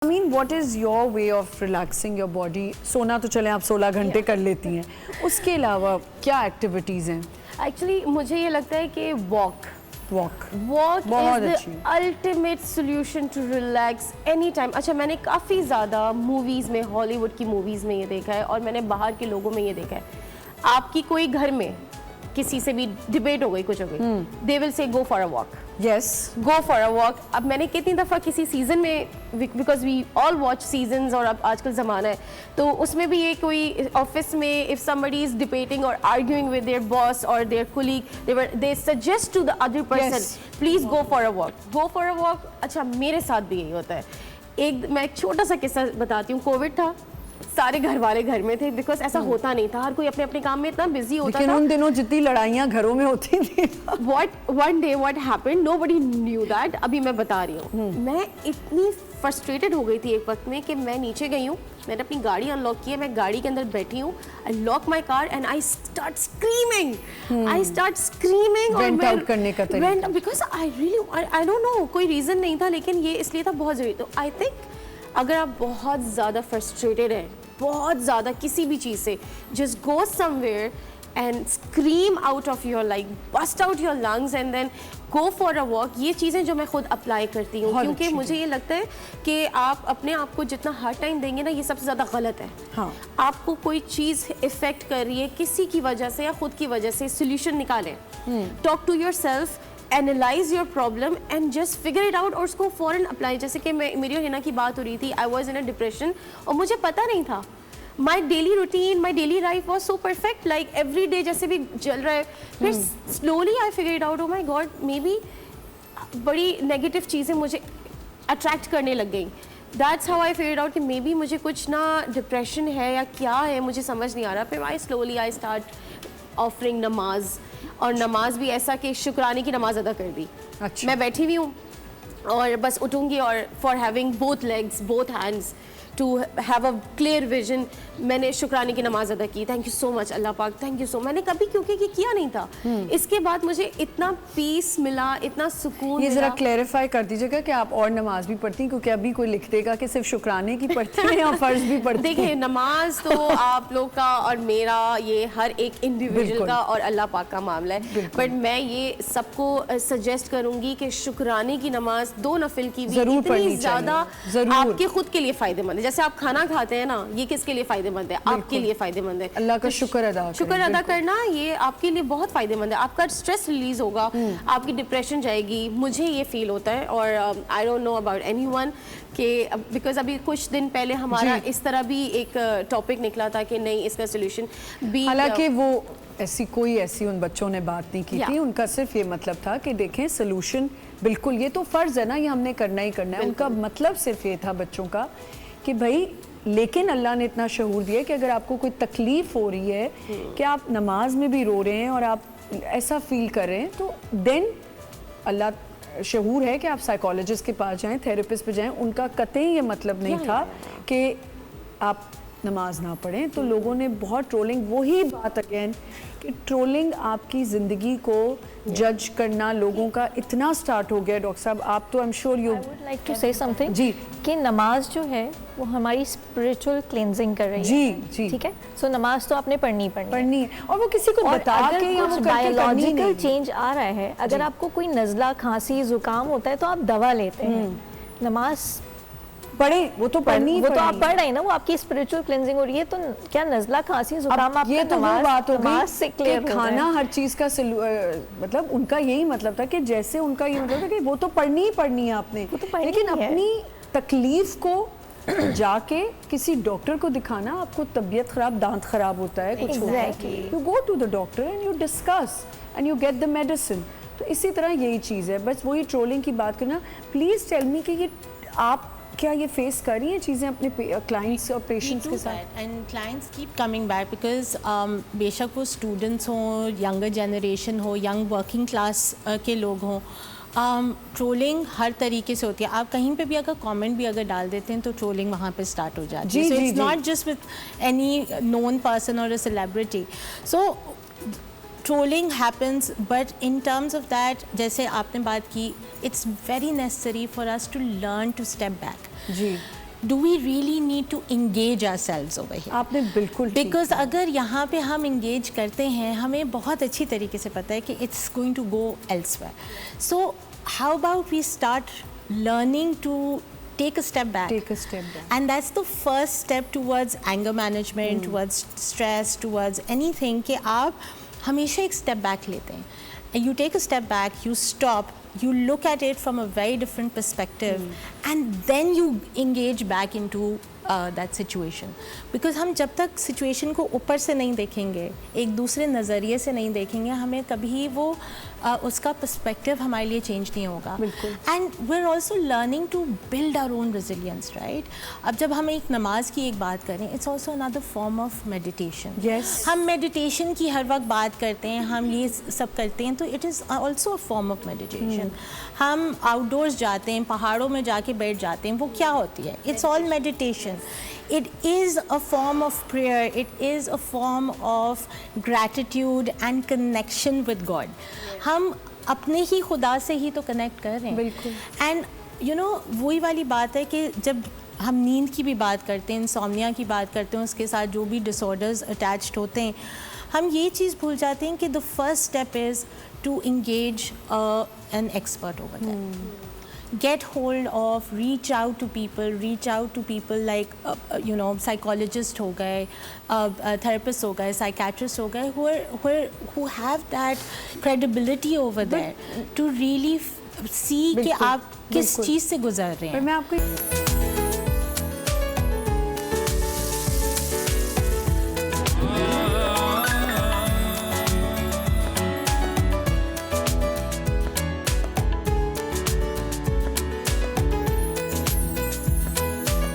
I mean, what is your way of relaxing your body? सोना तो चले आप 16 घंटे कर लेती हैं, उसके अलावा क्या एक्टिविटीज़ हैं? एक्चुअली मुझे ये लगता है कि वॉक बहुत इज अच्छी। The ultimate solution to relax any time. अच्छा, मैंने काफ़ी ज़्यादा मूवीज़ में, हॉलीवुड की मूवीज़ में ये देखा है और मैंने बाहर के लोगों में ये देखा है. आपकी कोई घर में किसी से भी डिबेट हो गई, कुछ हो गई, they will say go for a walk. Yes. Go for a walk. अब मैंने कितनी दफ़ा किसी सीज़न में, because we all watch seasons, और अब आजकल ज़माना है तो उसमें भी ये कोई ऑफिस में if somebody is debating or arguing with their boss or their colleague, they suggest to the other person, please go for a walk. Go for a walk. अच्छा, मेरे साथ भी यही होता है. मैं एक छोटा सा किस्सा बताती हूँ. कोविड था, सारे घर वाले घर में थे, बिकॉज ऐसा होता नहीं था, हर कोई अपने अपने काम में इतना बिजी होता था. लेकिन उन दिनों जितनी लड़ाइयाँ घरों में होती थी, one day what happened, nobody knew that. अभी मैं बता रही हूँ. मैं इतनी फ्रस्ट्रेटेड हो गई थी एक वक्त में कि मैं नीचे गई हूँ, मैंने अपनी गाड़ी अनलॉक की है, मैं गाड़ी के अंदर बैठी हूँ, I lock my car and I start screaming. Vent out करने का तरीका, बिकॉज आई डोंट नो, कोई रीज़न नहीं था, लेकिन ये इसलिए था बहुत ज़रूरी. तो आई थिंक अगर आप बहुत ज़्यादा फ्रस्ट्रेटेड हैं, बहुत ज़्यादा किसी भी चीज़ से, just go somewhere and scream out of your, like bust out your lungs and then go for a walk. ये चीज़ें जो मैं खुद अप्लाई करती हूँ, क्योंकि मुझे ये लगता है कि आप अपने आप को जितना हर टाइम देंगे ना, ये सबसे ज़्यादा गलत है. हाँ. आपको कोई चीज़ इफ़ेक्ट कर रही है किसी की वजह से या खुद की वजह से, सोल्यूशन निकालें. Talk to yourself, analyse your problem and just figure it out और उसको फ़ौरन अप्लाई. जैसे कि मेरी और हिना की बात हो रही थी, I was in a depression और मुझे पता नहीं था. My daily routine, my daily life was so perfect, like every day जैसे भी चल रहा है. फिर slowly I figure it out, oh my god, maybe बड़ी नेगेटिव चीज़ें मुझे अट्रैक्ट करने लग गई. That's how I figure out कि मे बी मुझे कुछ ना डिप्रेशन है या क्या है, मुझे समझ नहीं आ रहा. फिर आई स्टार्ट ऑफरिंग नमाज, और नमाज भी ऐसा कि शुक्राने की नमाज अदा कर दी. अच्छा. मैं बैठी हुई हूँ और बस उठूँगी और for having both legs, both hands, to have a clear vision, मैंने शुक्राने की नमाज अदा की. Thank you so much Allah पाक, थैंक यू सो. मैंने कभी क्योंकि ये किया नहीं था. इसके बाद मुझे इतना पीस मिला, इतना सुकून. ये ज़रा क्लैरिफाई कर दीजिएगा कि आप और नमाज भी पढ़ती हैं, क्योंकि अभी कोई लिख देगा कि सिर्फ शुक्राने की पढ़ती हैं या फ़र्ज भी पढ़ती हैं. देखिए, नमाज तो आप लोग का और मेरा, ये हर एक इंडिविजुअल का और अल्लाह पाक का मामला है. बट मैं ये सबको सजेस्ट करूँगी कि शुक्राने की नमाज, दो नफिल की भी इतनी ज़्यादा आपके खुद के लिए फ़ायदेमंद है. जैसे आप खाना खाते हैं ना, ये किसके लिए फ़ायदेमंद है? आपके लिए फ़ायदेमंद है. अल्लाह का शुक्र अदा करना, ये आपके लिए बहुत फ़ायदेमंद है. आपका स्ट्रेस रिलीज़ होगा, आपकी डिप्रेशन जाएगी. मुझे ये फील होता है, और आई डोंट नो अबाउट एनीवन कि बिकॉज अभी कुछ दिन पहले हमारा इस तरह भी एक टॉपिक निकला था कि नहीं, इसका सोल्यूशन भी, हालांकि वो ऐसी उन बच्चों ने बात नहीं की थी. उनका सिर्फ ये मतलब था कि देखें, सोल्यूशन बिल्कुल, ये तो फ़र्ज़ है ना, ये हमने करना ही करना है. उनका मतलब सिर्फ ये था बच्चों का कि भाई, लेकिन अल्लाह ने इतना शऊर दिया कि अगर आपको कोई तकलीफ़ हो रही है कि आप नमाज में भी रो रहे हैं और आप ऐसा फील कर रहे हैं, तो देन अल्लाह शऊर है कि आप साइकोलॉजिस्ट के पास जाएं, थेरेपिस्ट पे जाएं. उनका कतई ये मतलब नहीं था कि आप नमाज ना पढ़ें. तो लोगों ने बहुत ट्रोलिंग, वही बात अगेन कि ट्रोलिंग आपकी ज़िंदगी को जज करना लोगों का इतना स्टार्ट हो गया. डॉक्टर साहब, आप तो I am sure you would like to say something जी, कि नमाज जो है वो हमारी स्पिरिचुअल क्लेंजिंग कर रही जी, है. जी, ठीक है. सो नमाज तो आपने पढ़नी है, और वो किसी को बता के या वो बायोलॉजिकल चेंज आ रहा है. अगर आपको कोई नज़ला, खांसी, जुकाम होता है तो आप दवा लेते हैं. नमाज पढ़े, वो तो पढ़नी, वो तो आप पढ़ रहे हैं ना, वो आपकी स्पिरिचुअल क्लेंजिंग हो रही है. तो क्या नज़ला, खांसी, जुकाम आपका ये तो वो बात हो गई से क्लियर खाना हर चीज़ का मतलब उनका यही मतलब था कि जैसे उनका ये मतलब था कि वो तो पढ़नी ही पढ़नी है आपने, लेकिन अपनी तकलीफ को जाके किसी डॉक्टर को दिखाना. आपको तबीयत खराब, दांत खराब होता है, कुछ होता है, you go to the doctor and you discuss and you get the medicine. तो इसी तरह यही चीज़ है. बस वही ट्रोलिंग की बात करना. प्लीज़ टेल मी कि ये आप क्या ये फेस कर रही हैं चीज़ें अपने क्लाइंट्स और पेशेंट्स के साथ? And clients keep coming back because बेशक वो स्टूडेंट्स हों, यंगर जनरेशन हो, यंग वर्किंग क्लास के लोग हों, ट्रोलिंग हर तरीके से होती है. आप कहीं पे भी अगर कमेंट भी अगर डाल देते हैं तो ट्रोलिंग वहाँ पे स्टार्ट हो जाती है. So it's not just with any known person और a celebrity. So trolling happens, but in terms of that, जैसे आपने बात की, it's very necessary for us to learn to step back. जी, do we really need to engage ourselves over here? आपने बिल्कुल ठीक Because اگر یہاں پہ ہم انگیج کرتے ہیں ہمیں بہت اچھی طریقے سے پتہ ہے کہ it's going to go elsewhere. So how about we start learning to take a step back. Take a step back. And that's the first step towards anger management, towards stress, towards anything کہ آپ ہمیشہ ایک step back لیتے ہیں. And you take a step back, you stop, you look at it from a very different perspective and then you engage back into that situation. Because ہم جب تک situation کو اوپر سے نہیں دیکھیں گے, ایک دوسرے نظریے سے نہیں دیکھیں گے, ہمیں کبھی وہ اس کا پرسپیکٹیو ہمارے لیے چینج نہیں ہوگا. And we are also learning to build our own resilience, right. اب جب ہم ایک نماز کی ایک بات کریں, it's also another form of meditation. ہم میڈیٹیشن کی ہر وقت بات کرتے ہیں, ہم یہ سب کرتے ہیں, تو it is also a form of meditation. ہم آؤٹ ڈورس جاتے ہیں, پہاڑوں میں جا کے بیٹھ جاتے ہیں, وہ کیا ہوتی ہے؟ It's all meditation. It is a form of prayer, it is a form of gratitude and connection with God. ہم اپنے ہی خدا سے ہی تو کنیکٹ کر رہے ہیں. بالکل. اینڈ یو نو وہی والی بات ہے کہ جب ہم نیند کی بھی بات کرتے ہیں, انسومنیا کی بات کرتے ہیں, اس کے ساتھ جو بھی ڈس آرڈرز اٹیچڈ ہوتے ہیں, ہم یہ چیز بھول جاتے ہیں کہ the first step is to engage an expert over that. Get hold of, reach out to people like psychologists ho gaye, therapists ho gaye, psychiatrists ho gaye, who have that credibility over there to really see کہ آپ کس چیز سے گزر رہے ہیں. میں آپ کو